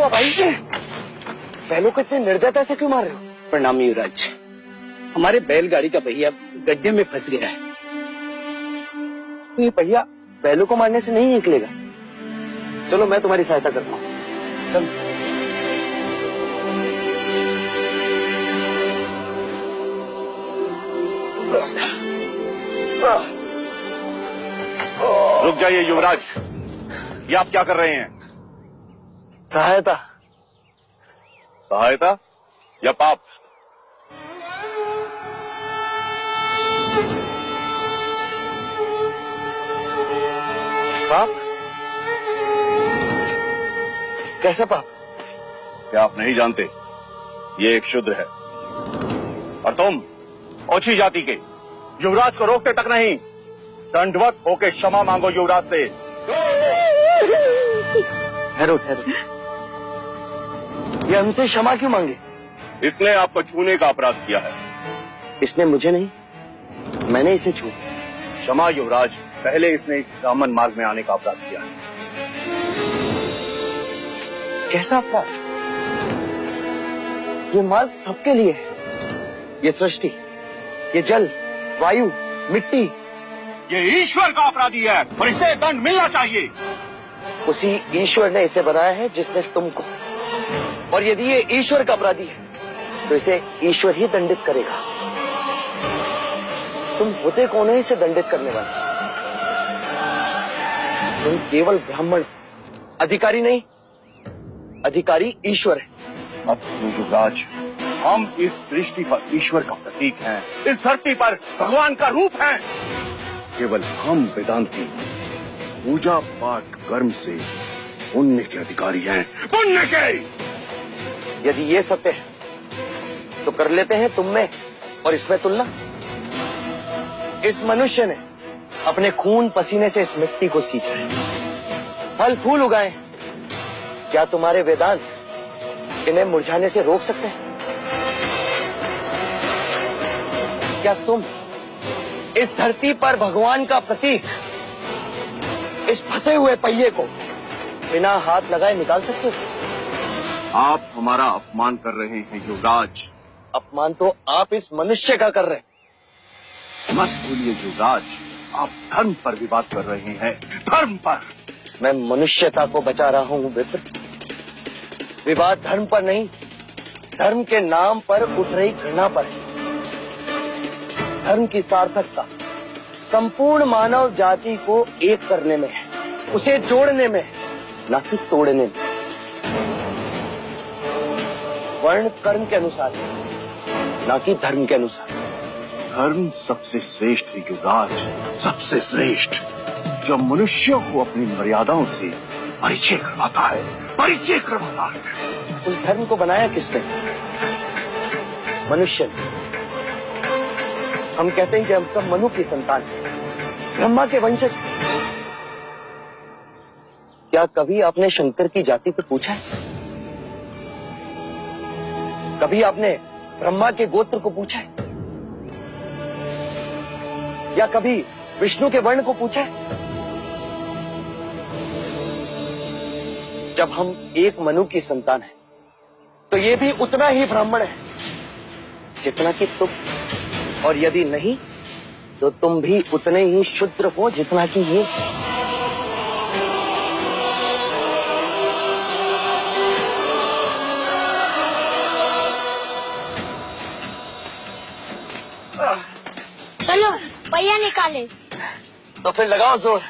हुआ भाई? बैलों को इतने निर्दयता से क्यों मार रहे हो? प्रणाम युवराज, हमारे बैलगाड़ी का पहिया गड्ढे में फंस गया है। तो ये पहिया बैलों को मारने से नहीं निकलेगा। चलो मैं तुम्हारी सहायता करता हूँ। चल। रुक जाइए युवराज, ये आप क्या कर रहे हैं? सहायता। सहायता या पाप? पाप? कैसा पाप? क्या आप नहीं जानते? ये एक शूद्र है और तुम ओछी जाति के युवराज को रोकते तक नहीं, दंडवत होके क्षमा मांगो युवराज से। ठहरो ठहरो, ये हमसे क्षमा क्यों मांगे? इसने आपको छूने का अपराध किया है। इसने मुझे नहीं, मैंने इसे छू। क्षमा युवराज, पहले इसने इस ब्राह्मण मार्ग में आने का अपराध किया है। कैसा अपराध? ये मार्ग सबके लिए है। ये सृष्टि, ये जल, वायु, मिट्टी, ये ईश्वर का अपराधी है और इसे दंड मिलना चाहिए। उसी ईश्वर ने इसे बनाया है जिसने तुमको, और यदि ये ईश्वर का अपराधी है तो इसे ईश्वर ही दंडित करेगा। तुम होते कौन हो इसे दंडित करने वाले? तुम केवल ब्राह्मण, अधिकारी नहीं, अधिकारी ईश्वर है। अब युवराज, हम इस सृष्टि पर ईश्वर का प्रतीक हैं, इस धरती पर भगवान का रूप हैं। केवल हम वेदांती पूजा पाठ कर्म से पुण्य के अधिकारी हैं, पुण्य के। यदि ये सत्य है तो कर लेते हैं तुम में और इसमें तुलना। इस मनुष्य ने अपने खून पसीने से इस मिट्टी को सींचा है, फल फूल उगाए। क्या तुम्हारे वेदांत इन्हें मुरझाने से रोक सकते हैं? क्या तुम इस धरती पर भगवान का प्रतीक, इस फंसे हुए पहिए को बिना हाथ लगाए निकाल सकते हो? आप हमारा अपमान कर रहे हैं युवराज। अपमान तो आप इस मनुष्य का कर रहे हैं। मत भूलिए युवराज, आप धर्म पर विवाद कर रहे हैं, धर्म पर। मैं मनुष्यता को बचा रहा हूं विप्र। विवाद धर्म पर नहीं, धर्म के नाम पर उठ रही घृणा पर है। धर्म की सार्थकता संपूर्ण मानव जाति को एक करने में है, उसे जोड़ने में है, न कि तोड़ने में। वर्ण कर्म के अनुसार, न कि धर्म के अनुसार। धर्म सबसे श्रेष्ठ है युवराज, सबसे श्रेष्ठ, जो मनुष्यों को अपनी मर्यादाओं से परिचय करवाता है, परिचय करवाता है। उस धर्म को बनाया किसने? मनुष्य ने। हम कहते हैं कि हम सब मनु की संतान हैं, ब्रह्मा के वंशज। क्या कभी आपने शंकर की जाति पर पूछा है? कभी आपने ब्रह्मा के गोत्र को पूछा है? या कभी विष्णु के वर्ण को पूछा है? जब हम एक मनु की संतान हैं, तो ये भी उतना ही ब्राह्मण है जितना कि तुम, और यदि नहीं तो तुम भी उतने ही शूद्र हो जितना कि ये। चलो पहिया निकाले। तो फिर लगाओ जोर।